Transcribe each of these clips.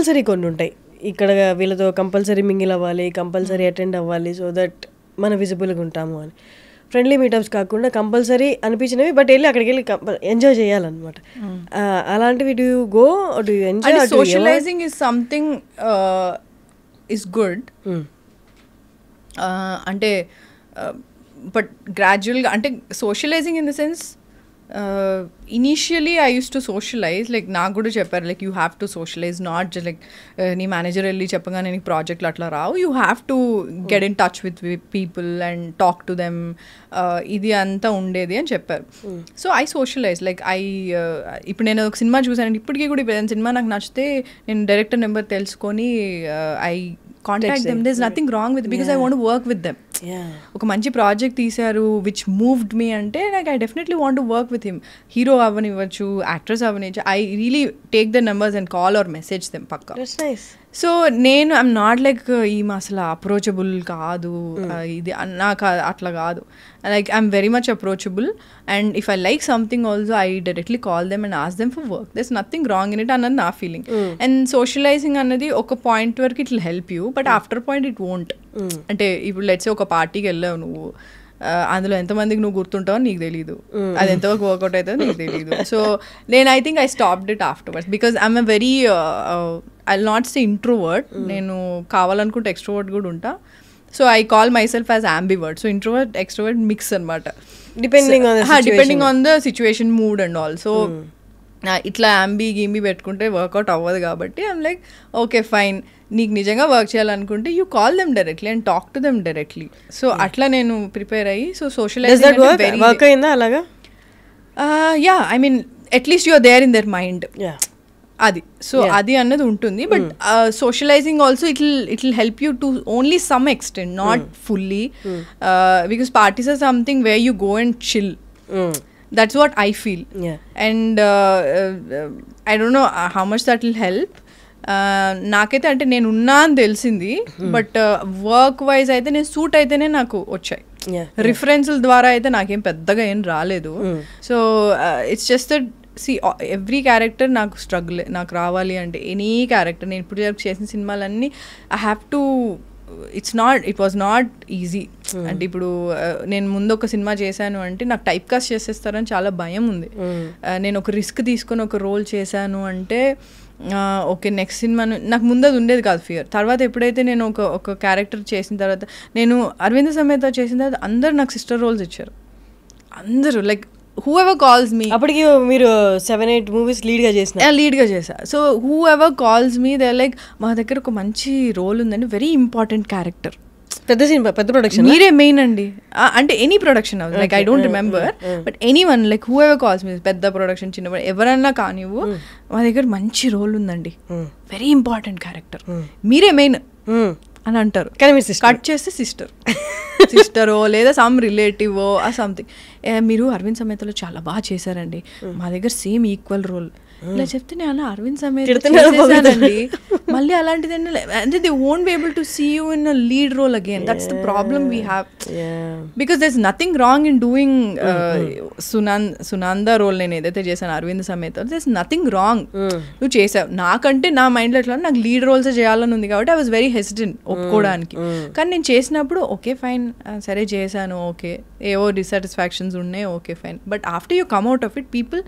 Compulsory కొన్ని ఉంటాయి ఇక్కడ వీళ్ళతో కంపల్సరీ మింగిల్ అవ్వాలి, కంపల్సరీ అటెండ్ అవ్వాలి, సో దట్ మన విజిబుల్గా ఉంటాము అని. ఫ్రెండ్లీ మీటప్స్ కాకుండా కంపల్సరీ అనిపించినవి, బట్ వెళ్ళి అక్కడికి వెళ్ళి ఎంజాయ్ చేయాలన్నమాట. అలాంటివి do you go, do you enjoy? Socialising is something is good, అంటే బట్ గ్రాడ్యువల్గా, అంటే socialising in the sense initially I use to socialise, like నాకు కూడా చెప్పారు like you have to socialise, not just like నీ manager వెళ్ళి చెప్పగానే నీకు ప్రాజెక్ట్లు అట్లా రావు, you have to get in touch with people and talk to them, ఇది అంతా ఉండేది అని చెప్పారు. సో ఐ సోషలైజ్, లైక్ ఇప్పుడు నేను ఒక సినిమా చూసాను, ఇప్పటికీ కూడా ఇప్పుడు సినిమా నాకు నచ్చితే నేను డైరెక్టర్ నెంబర్ తెలుసుకొని I contact them, there is nothing wrong with, because I want to work with them. ఒక మంచి ప్రాజెక్ట్ తీశారు విచ్ మూవ్డ్ మీ అంటే like I definitely want to work with him. Hero అవ్వనివ్వచ్చు, actress అవ్వనివ్వచ్చు, I really take the numbers and call or message them పక్కా. So నేను I'm not like ఈమె అసలు అప్రోచబుల్ కాదు, ఇది నాకు అట్లా కాదు. Like I'm very much approachable, and if I like something also I directly call them and ask them for work. There's nothing wrong in it అన్నది నా ఫీలింగ్. అండ్ సోషలైజింగ్ అన్నది ఒక పాయింట్ వరకు it will help you, but after point it won't. అంటే ఇప్పుడు let's ఒక పార్టీకి వెళ్ళావు నువ్వు, అందులో ఎంతమందికి నువ్వు గుర్తుంటావో నీకు తెలీదు, అది ఎంతవరకు వర్కౌట్ అవుతుందో నీకు తెలీదు. సో నేను I think I stopped it afterwards, because I'm a very I will not say introvert, నేను కావాలనుకుంటే ఎక్స్ట్రోవర్ట్ కూడా ఉంటా. So I call my self as ambivert. So introvert extrovert mix అనమాట, depending on the situation, mood and all. So ఇట్లా గింబి పెట్టుకుంటే work out అవ్వదు కాబట్టి ఐమ్ లైక్ ఓకే ఫైన్, నీకు నిజంగా వర్క్ చేయాలనుకుంటే you call them directly and talk to them directly. So అట్లా నేను ప్రిపేర్ అయ్యి, సో సోషలైజింగ్ వర్క్ అయిందా అలాగా? Yeah, I mean at least you are there in their mind, అది. సో అది అన్నది ఉంటుంది, but socializing also it will help you to only some extent, not fully, because parties or something where you go and chill. That's what I feel. And I don't know how much that will help. నాకైతే అంటే నేను ఉన్నా అని తెలిసింది, but work wise అయితే నేను suit అయితేనే నాకు వచ్చాయి. రిఫరెన్స్ల ద్వారా అయితే నాకేం పెద్దగా ఏం రాలేదు. So it's just that see every character నాకు స్ట్రగుల్, నాకు రావాలి అంటే ఎనీ క్యారెక్టర్, నేను ఇప్పుడు చేసిన సినిమాలన్నీ I have to, it was not easy. అంటే ఇప్పుడు నేను ముందు ఒక సినిమా చేశాను అంటే నాకు టైప్ కాస్ట్ చేసేస్తారని చాలా భయం ఉంది. నేను ఒక రిస్క్ తీసుకొని ఒక రోల్ చేశాను అంటే ఓకే నెక్స్ట్ సినిమా నాకు ముందు అది ఉండేది కాదు ఫియర్. తర్వాత ఎప్పుడైతే నేను ఒక క్యారెక్టర్ చేసిన తర్వాత, నేను అరవింద సమేత చేసిన తర్వాత అందరు నాకు సిస్టర్ రోల్స్ ఇచ్చారు, అందరూ లైక్ whoever calls me. అప్పటికి మీరు 7-8 మూవీస్ లీడ్గా చేసా. So whoever calls me they're like, మా దగ్గర ఒక మంచి రోల్ ఉందండి, వెరీ ఇంపార్టెంట్ క్యారెక్టర్, పెద్ద సినిమా, పెద్ద ప్రొడక్షన్, మీరే మెయిన్ అండి అంటే any production house, like I don't remember, but any one, like whoever calls me, పెద్ద ప్రొడక్షన్ చిన్న ఎవరన్నా కానివ్వు, మా దగ్గర మంచి రోల్ ఉందండి, వెరీ ఇంపార్టెంట్ క్యారెక్టర్, మీరే మెయిన్ అని అంటారు. కానీ మీరు కట్ చేస్తే సిస్టరో లేదా సమ్ రిలేటివో ఆ సంథింగ్, మీరు అరవింద్ సమేతలో చాలా బాగా చేశారండి, మా దగ్గర సేమ్ ఈక్వల్ రోల్, ఇలా చెప్తే నేను అలా అరవింద్ సమేతండి మళ్ళీ అలాంటిది అంటే they won't be able to see you in a lead role again. That's the problem we have, because there is nothing wrong in doing Sunanda role నేను ఏదైతే చేశాను అరవింద్ సమేత, దర్ ఇస్ నథింగ్ రాంగ్, నువ్వు చేసావు. నాకంటే నా మైండ్లో ఎట్లా నాకు లీడ్ రోల్స్ చేయాలని ఉంది కాబట్టి ఐ వాజ్ వెరీ హెసిటెంట్ ఒప్పుకోవడానికి. కానీ నేను చేసినప్పుడు ఓకే ఫైన్, సరే చేశాను, ఓకే ఏవో డిసాటిస్ఫాక్షన్స్ ఉన్నాయి, okay fine, but after you come out of it,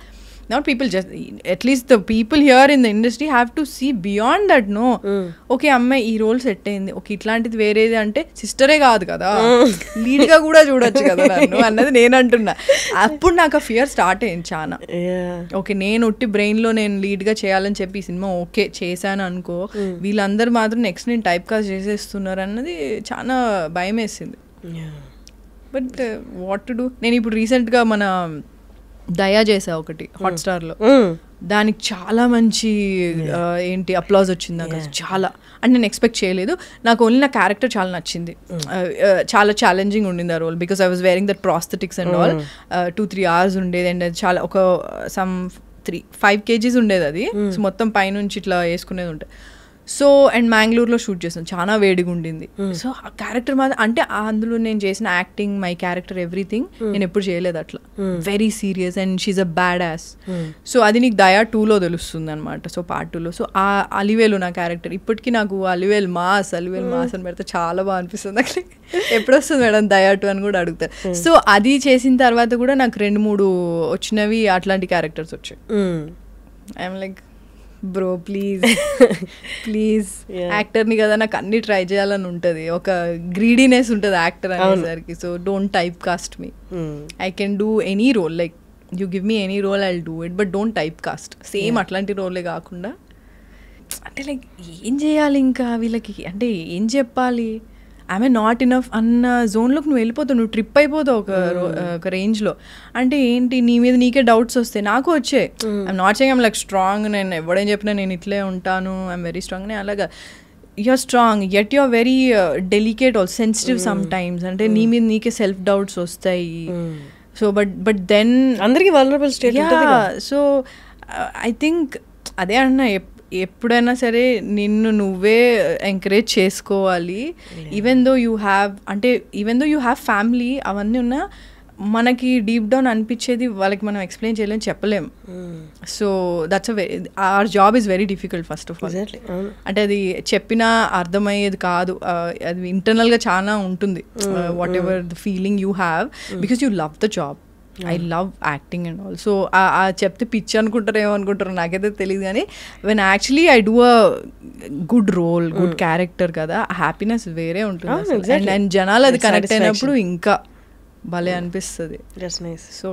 not people, just at least the people here in the industry have to see beyond that. No, okay అమ్మ ఈ రోల్ సెట్ అయింది, okay ఇట్లాంటిది వేరేది అంటే సిస్టరే కాదు కదా, లీడ్ గా కూడా చూడొచ్చు కదా నన్ను అన్నది నేను అంటున్నా. అప్పుడు నాకు ఆ ఫియర్ స్టార్ట్ అయింది చాలా. ఓకే నేను ఉట్టి బ్రెయిన్ లో నేను లీడ్ గా చేయాలని చెప్పి ఈ సినిమా ఓకే చేశాను అనుకో, వీళ్ళందరూ మాత్రం నెక్స్ట్ నేను టైప్ కాస్ట్ చేసేస్తున్నారు అన్నది చాలా భయం వేసింది. But what to do. నేను ఇప్పుడు రీసెంట్ గా మన దయా చేసా ఒకటి హాట్స్టార్లో, దానికి చాలా మంచి ఏంటి అప్లాజ్ వచ్చింది నాకు, చాలా అంటే నేను ఎక్స్పెక్ట్ చేయలేదు. నాకు ఓన్లీ నా క్యారెక్టర్ చాలా నచ్చింది, చాలా ఛాలెంజింగ్ ఉండింది ఆ role, because I was wearing that prosthetics and all. 2-3 hours ఉండేది, అండ్ చాలా ఒక సమ్ 5 kgs ఉండేది అది, సో మొత్తం పైనుంచి ఇట్లా వేసుకునేది ఉంటుంది. సో అండ్ మ్యాంగ్లూర్లో షూట్ చేసాం, చాలా వేడిగా ఉండింది. సో ఆ క్యారెక్టర్ మాత్రం అంటే అందులో నేను చేసిన యాక్టింగ్, మై క్యారెక్టర్, ఎవ్రీథింగ్ నేను ఎప్పుడు చేయలేదు అట్లా. Very serious and she a badass. So అది నీకు దయా 2లో తెలుస్తుంది అనమాట. సో పార్ట్ 2లో. సో ఆ అలివేలు నా క్యారెక్టర్. ఇప్పటికీ నాకు అలివేలు మాస్ అని పెడితే చాలా బాగా అనిపిస్తుంది. అట్లా ఎప్పుడు వస్తుంది మేడం దయా 2 అని కూడా అడుగుతారు. సో అది చేసిన తర్వాత కూడా నాకు 2-3 వచ్చినవి అట్లాంటి క్యారెక్టర్స్ వచ్చాయి. ఐఎమ్ లైక్ బ్రో ప్లీజ్ యాక్టర్ని కదా, నాకు అన్ని ట్రై చేయాలని ఉంటుంది, ఒక గ్రీడీనెస్ ఉంటుంది యాక్టర్ అనేసరికి. So don't typecast me. I can do any role, like you give me any role, I will do it, but don't typecast. Same అట్లాంటి రోలే కాకుండా అంటే లైక్ ఏం చేయాలి ఇంకా వీళ్ళకి, అంటే ఏం చెప్పాలి, ఐఎమ్ నాట్ ఇనఫ్ అన్న జోన్లోకి నువ్వు వెళ్ళిపోతావు, నువ్వు ట్రిప్ అయిపోతావు ఒక రేంజ్లో. అంటే ఏంటి నీ మీద నీకే డౌట్స్ వస్తాయి, నాకు వచ్చాయి. I'm not saying I'm like strong, నేను ఎవడేం చెప్పినా నేను ఇట్లే ఉంటాను, ఐఎమ్ వెరీ స్ట్రాంగ్ అని. అలాగా you're strong yet you're very delicate or sensitive sometimes. అంటే నీ మీద నీకే సెల్ఫ్ డౌట్స్ వస్తాయి. సో బట్ దెన్ అందరికీ vulnerable state. So I think అదే అన్నా, ఎప్పుడైనా సరే నిన్ను నువ్వే ఎంకరేజ్ చేసుకోవాలి. Even though you have family, అవన్నీ ఉన్నా మనకి డీప్ డౌన్ అనిపించేది వాళ్ళకి మనం ఎక్స్ప్లెయిన్ చేయలేము, చెప్పలేం. So that's our job is very difficult first of all. అంటే అది చెప్పినా అర్థమయ్యేది కాదు, అది ఇంటర్నల్గా చాలా ఉంటుంది. Whatever the feeling you have because you love the job. I love acting and all. So చెప్తే పిచ్చి అనుకుంటారు, ఏమనుకుంటారు నాకైతే తెలియదు. కానీ when actually I do a good role, good character కదా, హ్యాపీనెస్ వేరే ఉంటుంది. అండ్ జనాలు అది కనెక్ట్ అయినప్పుడు ఇంకా భలే అనిపిస్తుంది. So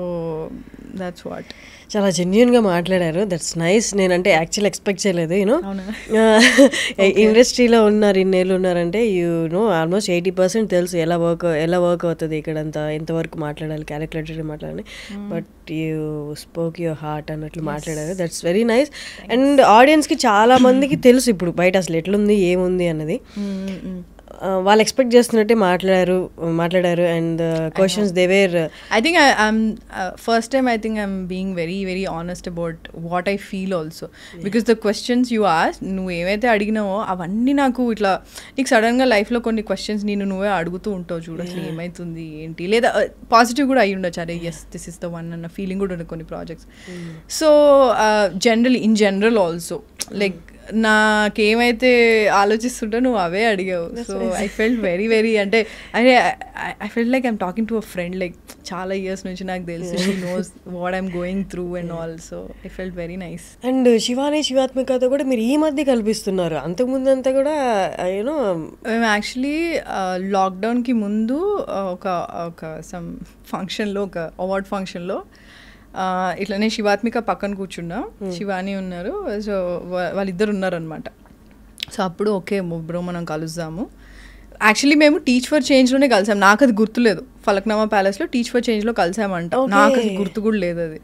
that's what. చాలా జెన్యూన్గా మాట్లాడారు, దట్స్ నైస్. నేనంటే యాక్చువల్ ఎక్స్పెక్ట్ చేయలేదు. యూనో ఇండస్ట్రీలో ఉన్నారు, ఇన్నేళ్ళు ఉన్నారంటే ఆల్మోస్ట్ 80% తెలుసు ఎలా వర్క్ అవుతుంది ఇక్కడంతా, ఎంతవరకు మాట్లాడాలి, క్యాలిక్యులేటెడ్ మాట్లాడాలి. But you spoke your heart అన్నట్లు మాట్లాడారు, దట్స్ వెరీ నైస్. అండ్ ఆడియన్స్కి చాలా మందికి తెలుసు ఇప్పుడు బయట అసలు ఎట్లుంది ఏముంది అన్నది. వాళ్ళు ఎక్స్పెక్ట్ చేస్తున్నట్టే మాట్లాడారు. And questions they were, I think first time I'm being very very honest about what I feel also. Because the questions you ask, నువ్వు ఏవైతే అడిగినావో అవన్నీ నాకు ఇట్లా, నీకు సడన్గా లైఫ్లో కొన్ని క్వశ్చన్స్ నువ్వే అడుగుతూ ఉంటావు చూడు, అసలు ఏమవుతుంది ఏంటి, లేదా పాజిటివ్ కూడా అయ్యి ఉండొచ్చు, అరే yes this is the one అన్న ఫీలింగ్ కూడా ఉండదు కొన్ని projects. So in general also like నాకేమైతే ఆలోచిస్తుంటా నువ్వు అవే అడిగావు. So I felt very very, అంటే I felt like I'm talking to a friend, like చాలా ఇయర్స్ నుంచి నాకు తెలుసు, she knows what I'm going through and all. So I felt very nice. And శివాత్మికతో కూడా మీరు ఈ మధ్య కల్పిస్తున్నారు, అంతకుముందు అంతా కూడా యూనో మేము యాక్చువల్లీ లాక్డౌన్కి ముందు ఒక సమ్ ఫంక్షన్లో, ఒక అవార్డ్ ఫంక్షన్లో ఇట్లనే శివాత్మిక పక్కన కూర్చున్నా, శివాని ఉన్నారు, సో వాళ్ళిద్దరు ఉన్నారనమాట. సో అప్పుడు ఓకే బ్రో మనం కలుద్దాము. యాక్చువల్లీ మేము టీచ్ ఫర్ చేంజ్లోనే కలిసాం, నాకు అది గుర్తులేదు. ఫలక్నామా ప్యాలెస్లో టీచ్ ఫర్ చేంజ్లో కలిసామంట, నాకు అది గుర్తు కూడా లేదు. అది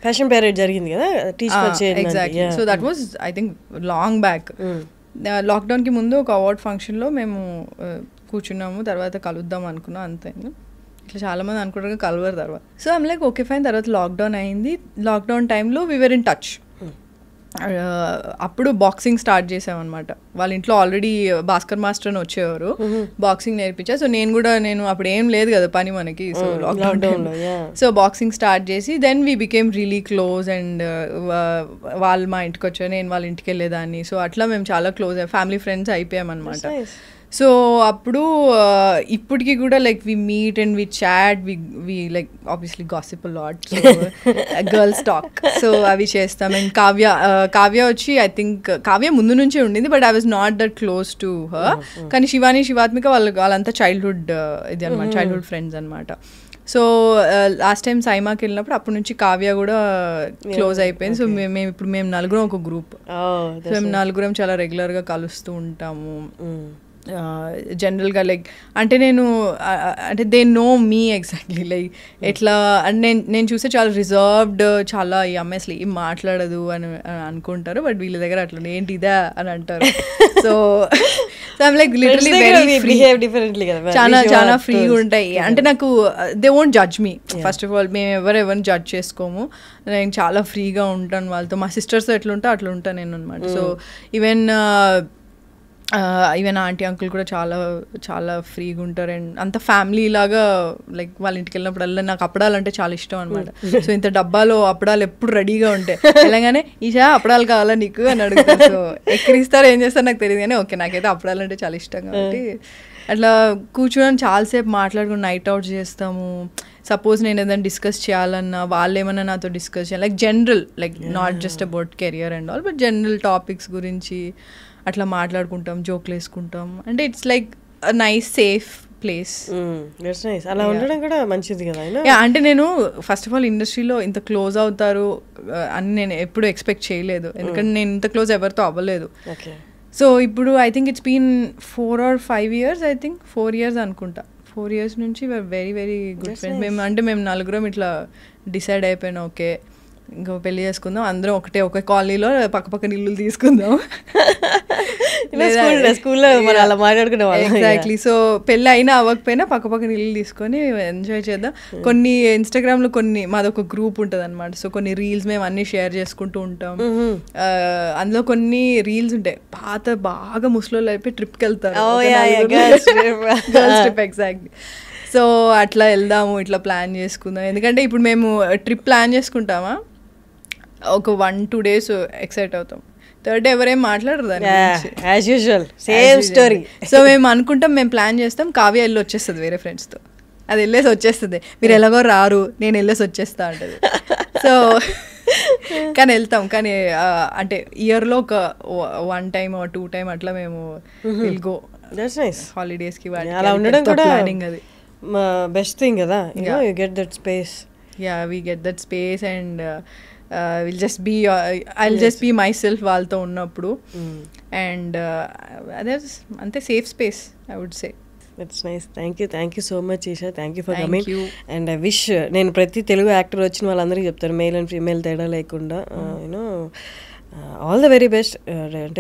ఫ్యాషన్ పెరేడ్ జరిగింది కదా, Teach for Change. Exactly. So that was I think long back. లాక్డౌన్కి ముందు ఒక అవార్డ్ ఫంక్షన్లో మేము కూర్చున్నాము, తర్వాత కలుద్దాం అనుకున్నాం, అంతే. ఇట్లా చాలామంది అనుకుంటారు కలవరు తర్వాత. So I'm like okay fine. తర్వాత లాక్డౌన్ అయింది. లాక్డౌన్ టైంలో వీ వర్ ఇన్ టచ్. అప్పుడు బాక్సింగ్ స్టార్ట్ చేసామన్నమాట. వాళ్ళ ఇంట్లో ఆల్రెడీ భాస్కర్ మాస్టర్ అని వచ్చేవారు, బాక్సింగ్ నేర్పించారు. సో నేను అప్పుడు ఏం లేదు కదా పని మనకి, so lockdown. So boxing start చేసి then we became really close. And వాళ్ళు మా ఇంటికి వచ్చారు, నేను వాళ్ళ ఇంటికి వెళ్ళేదాన్ని. సో అట్లా మేము చాలా క్లోజ్ ఫ్యామిలీ ఫ్రెండ్స్ అయిపోయామన్నమాట. సో అప్పుడు ఇప్పటికి కూడా like we meet and we chat, we like obviously gossip a lot, girls talk. So అవి చేస్తాం. అండ్ కావ్య వచ్చి ఐ థింక్ కావ్య ముందు నుంచే ఉండింది, but I was not that close to her. కానీ శివాత్మిక వాళ్ళంతా చైల్డ్హుడ్ ఇది అనమాట, చైల్డ్హుడ్ ఫ్రెండ్స్ అనమాట. సో లాస్ట్ టైం సైమాకి వెళ్ళినప్పుడు అప్పటి నుంచి కావ్య కూడా క్లోజ్ అయిపోయింది. సో మేము నలుగురం ఒక గ్రూప్. సో మేము నలుగురం చాలా రెగ్యులర్గా కలుస్తూ ఉంటాము. జనరల్గా లైక్ అంటే they know me exactly like ఎట్లా అంటే నేను చూస్తే చాలా రిజర్వ్డ్, చాలా ఈ అమ్మాయి అసలు ఏం మాట్లాడదు అని అనుకుంటారు. బట్ వీళ్ళ దగ్గర అట్లా ఏంటి ఇదా అని అంటారు. So I'm like literally very free, చాలా ఫ్రీగా ఉంటాయి. అంటే నాకు they won't judge me. First of all మేము ఎవరిని జడ్జ్ చేసుకోము. నేను చాలా ఫ్రీగా ఉంటాను వాళ్ళతో. మా సిస్టర్స్తో ఎట్లా ఉంటా అట్లా ఉంటాను నేను అనమాట. So even even aunty uncle కూడా చాలా చాలా ఫ్రీగా ఉంటారు అండ్ అంత ఫ్యామిలీ లాగా లైక్ వాళ్ళ ఇంటికి వెళ్ళినప్పుడల్లా నాకు అప్పడాలు అంటే చాలా ఇష్టం అనమాట. సో ఇంత డబ్బాలో అప్పడాలు ఎప్పుడు రెడీగా ఉంటాయి. వెళ్ళగానే ఈషా అప్పడాలు కావాలా నీకు అని అడుగుతారు. సో ఎక్కిరిస్తారు ఏం చేస్తారు నాకు తెలియదు కానీ ఓకే నాకైతే అప్పడాలు అంటే చాలా ఇష్టం కాబట్టి అట్లా కూర్చొని చాలాసేపు మాట్లాడుకుని నైట్ అవుట్ చేస్తాము. సపోజ్ నేను ఏదైనా డిస్కస్ చేయాలన్నా వాళ్ళు ఏమన్నా నాతో డిస్కస్ చేయాలి like general like not just about career and all but general topics గురించి అట్లా మాట్లాడుకుంటాం, జోక్లు వేసుకుంటాం. అంటే it's like a nice safe place. అలా ఉండడం కూడా మంచిది కదా. అంటే నేను ఫస్ట్ ఆఫ్ ఆల్ ఇండస్ట్రీలో ఇంత క్లోజ్ అవుతారు అని నేను ఎప్పుడు ఎక్స్పెక్ట్ చేయలేదు. ఎందుకంటే నేను ఇంత క్లోజ్ ఎవరితో అవ్వలేదు. సో ఇప్పుడు I think it's been 4 or 5 years, I think 4 years అనుకుంటా. 4 years నుంచి వెరీ వెరీ గుడ్ ఫ్రెండ్స్. మేము నలుగురం ఇట్లా డిసైడ్ అయిపోయినా ఓకే ఇంకో పెళ్లి చేసుకుందాం అందరం ఒక కాలనీలో పక్కపక్కన ఇల్లు తీసుకుందాం. స్కూల్లో అలా మాట్లాడుకునే వాళ్ళం. ఎగ్జాక్ట్లీ. సో పెళ్ళి అయినా అవ్వకపోయినా పక్కపక్కన ఇల్లు తీసుకొని ఎంజాయ్ చేద్దాం. కొన్ని ఇన్స్టాగ్రామ్లో కొన్ని మాదొక గ్రూప్ ఉంటుంది అనమాట. సో కొన్ని రీల్స్ మేము అన్ని షేర్ చేసుకుంటూ ఉంటాం. అందులో కొన్ని రీల్స్ ఉంటాయి పాత బాగా ముసలోళ్ళు అయిపోయి ట్రిప్కి వెళ్తారు. Girls trip. ఎగ్జాక్ట్లీ. సో అట్లా వెళ్దాము ఇట్లా ప్లాన్ చేసుకుందాం. ఎందుకంటే ఇప్పుడు మేము ట్రిప్ ప్లాన్ చేసుకుంటామా ఒక 1-2 days ఎక్సైట్ అవుతాం. థర్డ్ డే ఎవరేం మాట్లాడరు దాని గురించి. సో మేము అనుకుంటాం మేము ప్లాన్ చేస్తాం, కావ్య వెళ్ళి వచ్చేస్తుంది వేరే ఫ్రెండ్స్తో. అది వెళ్ళేసి వచ్చేస్తుంది, మీరు ఎలాగో రారు నేను వెళ్ళేసి వచ్చేస్తా అంటది. సో కానీ వెళ్తాం. కానీ అంటే ఇయర్లో ఒక 1 time or 2 time అట్లా మేము విల్ గో హాలిడేస్కి. అలా ఉండడం కూడా ప్లానింగ్ అది బెస్ట్ థింగ్ కదా. You get that space. We get that space and I'll just be myself వాళ్ళతో ఉన్నప్పుడు. అండ్ అదే అంతే safe space I would say. It's nice. Thank you so much Isha. Thank you for coming. And I wish నేను ప్రతి Telugu actor వచ్చిన వాళ్ళందరికీ చెప్తాను male and female తేడా లేకుండా you know all the very best. అంటే